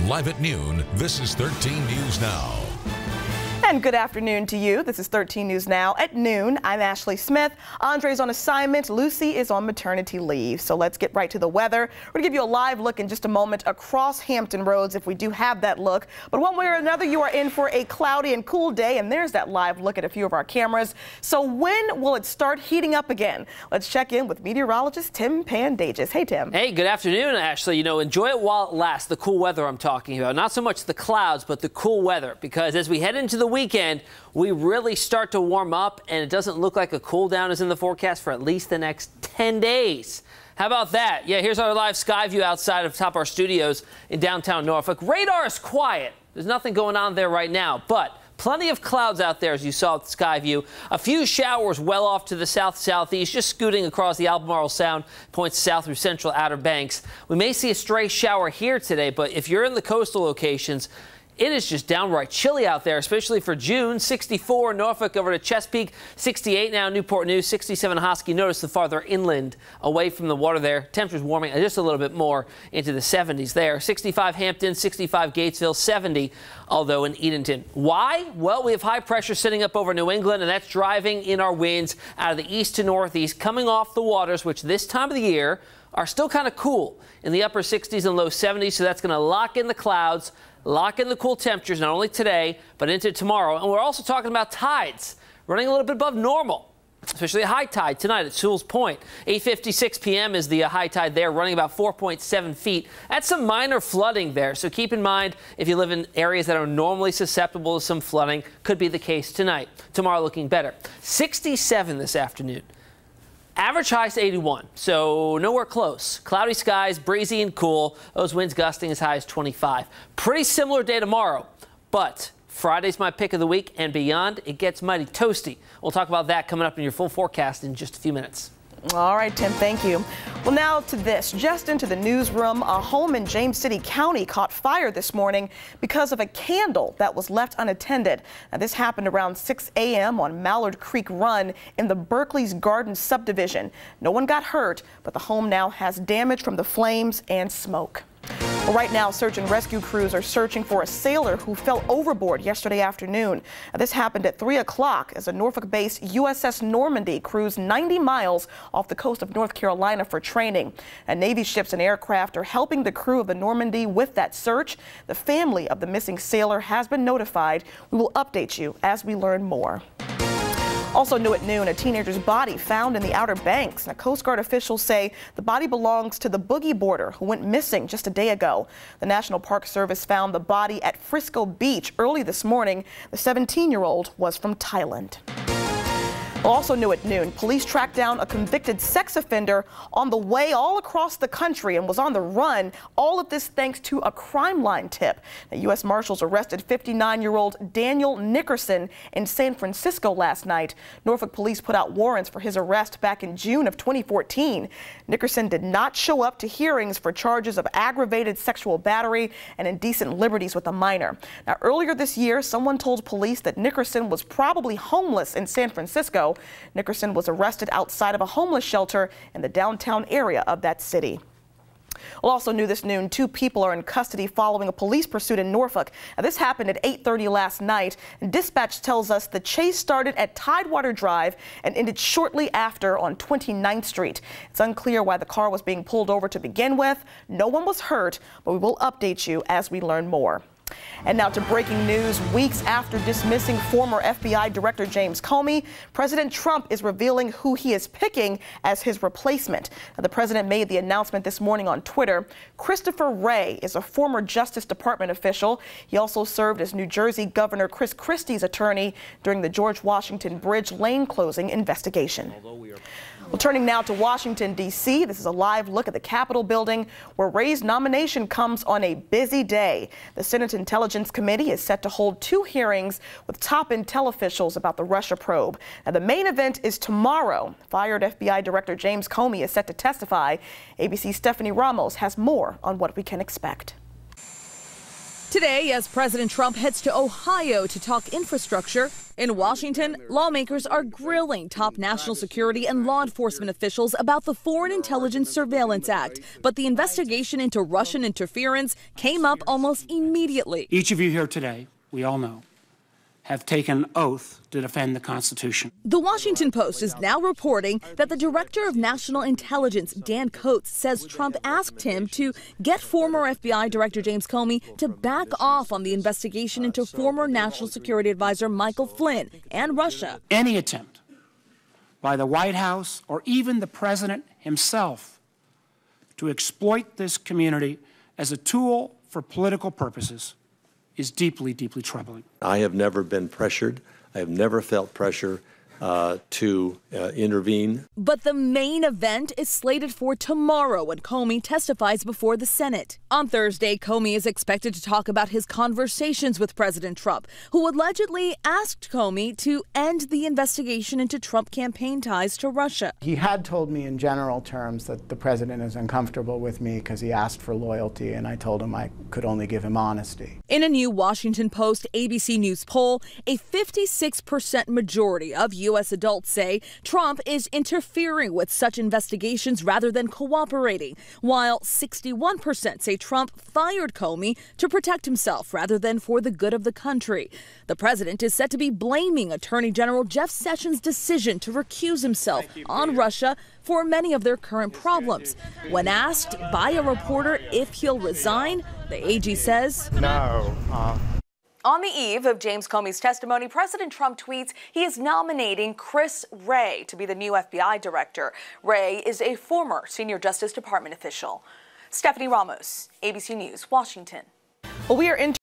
Live at noon, this is 13 News Now. And good afternoon to you. This is 13 News Now at noon. I'm Ashley Smith. Andre's on assignment. Lucy is on maternity leave. So let's get right to the weather. We're going to give you a live look in just a moment across Hampton Roads if we do have that look. But one way or another, you are in for a cloudy and cool day. And there's that live look at a few of our cameras. So when will it start heating up again? Let's check in with meteorologist Tim Pandages. Hey, Tim. Hey, good afternoon, Ashley. You know, enjoy it while it lasts. The cool weather I'm talking about. Not so much the clouds, but the cool weather. Because as we head into the weekend, we really start to warm up, and it doesn't look like a cool down is in the forecast for at least the next 10 days. How about that? Yeah, here's our live sky view outside of top our studios in downtown Norfolk. Radar is quiet. There's nothing going on there right now, but plenty of clouds out there, as you saw at the sky view. A few showers well off to the south-southeast, just scooting across the Albemarle Sound, points south through central Outer Banks. We may see a stray shower here today, but if you're in the coastal locations, it is just downright chilly out there, especially for June. 64 Norfolk over to Chesapeake, 68 now Newport News, 67 Hosky. Notice the farther inland away from the water there. Temperatures warming just a little bit more into the 70s there. 65 Hampton, 65 Gatesville, 70 although in Edenton. Why? Well, we have high pressure sitting up over New England, and that's driving in our winds out of the east to northeast, coming off the waters, which this time of the year are still kind of cool in the upper 60s and low 70s. So that's going to lock in the clouds, lock in the cool temperatures, not only today, but into tomorrow. And we're also talking about tides running a little bit above normal, especially a high tide tonight at Sewell's Point. 8:56 p.m. is the high tide there, running about 4.7 feet. That's some minor flooding there. So keep in mind, if you live in areas that are normally susceptible to some flooding, could be the case tonight. Tomorrow looking better. 67 this afternoon. Average high is 81, so nowhere close. Cloudy skies, breezy and cool. Those winds gusting as high as 25. Pretty similar day tomorrow, but Friday's my pick of the week, and beyond, it gets mighty toasty. We'll talk about that coming up in your full forecast in just a few minutes. All right, Tim, thank you. Well, now to this. Just into the newsroom, a home in James City County caught fire this morning because of a candle that was left unattended. Now, this happened around 6 a.m. on Mallard Creek Run in the Berkeley's Garden subdivision. No one got hurt, but the home now has damage from the flames and smoke. Well, right now, search and rescue crews are searching for a sailor who fell overboard yesterday afternoon. This happened at 3 o'clock as a Norfolk-based USS Normandy cruised 90 miles off the coast of North Carolina for training. And Navy ships and aircraft are helping the crew of the Normandy with that search. The family of the missing sailor has been notified. We will update you as we learn more. Also new at noon, a teenager's body found in the Outer Banks. Now, Coast Guard officials say the body belongs to the boogie boarder who went missing just a day ago. The National Park Service found the body at Frisco Beach early this morning. The 17-year-old was from Thailand. Also new at noon, police tracked down a convicted sex offender on the way all across the country and was on the run. All of this thanks to a crime line tip. The U.S. Marshals arrested 59-year-old Daniel Nickerson in San Francisco last night. Norfolk police put out warrants for his arrest back in June of 2014. Nickerson did not show up to hearings for charges of aggravated sexual battery and indecent liberties with a minor. Now, earlier this year, someone told police that Nickerson was probably homeless in San Francisco. Nickerson was arrested outside of a homeless shelter in the downtown area of that city. Well, also new this noon, 2 people are in custody following a police pursuit in Norfolk. Now, this happened at 8:30 last night. And dispatch tells us the chase started at Tidewater Drive and ended shortly after on 29th Street. It's unclear why the car was being pulled over to begin with. No one was hurt, but we will update you as we learn more. And now to breaking news. Weeks after dismissing former FBI Director James Comey, President Trump is revealing who he is picking as his replacement. Now, the president made the announcement this morning on Twitter. Christopher Wray is a former Justice Department official. He also served as New Jersey Governor Chris Christie's attorney during the George Washington Bridge lane closing investigation. Well, turning now to Washington, D.C., this is a live look at the Capitol building, where Wray's nomination comes on a busy day. The Senate Intelligence Committee is set to hold 2 hearings with top intel officials about the Russia probe. Now, the main event is tomorrow. Fired FBI Director James Comey is set to testify. ABC's Stephanie Ramos has more on what we can expect. Today, as President Trump heads to Ohio to talk infrastructure, In Washington, lawmakers are grilling top national security and law enforcement officials about the Foreign Intelligence Surveillance Act. But the investigation into Russian interference came up almost immediately. Each of you here today, we all know, have taken an oath to defend the Constitution. The Washington Post is now reporting that the Director of National Intelligence, Dan Coats, says Trump asked him to get former FBI Director James Comey to back off on the investigation into former National Security Advisor Michael Flynn and Russia. Any attempt by the White House or even the President himself to exploit this community as a tool for political purposes is deeply, deeply troubling. I have never been pressured. I have never felt pressure to intervene. But the main event is slated for tomorrow when Comey testifies before the Senate. On Thursday, Comey is expected to talk about his conversations with President Trump, who allegedly asked Comey to end the investigation into Trump campaign ties to Russia. He had told me in general terms that the president is uncomfortable with me because he asked for loyalty, and I told him I could only give him honesty. In a new Washington Post ABC News poll, a 56% majority of U.S. adults say Trump is interfering with such investigations rather than cooperating, while 61% say Trump fired Comey to protect himself rather than for the good of the country. The president is said to be blaming Attorney General Jeff Sessions' decision to recuse himself on Russia for many of their current problems. When asked by a reporter if he'll resign, the AG says, No. On the eve of James Comey's testimony, President Trump tweets he is nominating Chris Wray to be the new FBI director. Wray is a former senior Justice Department official. Stephanie Ramos, ABC News, Washington. Well, we are in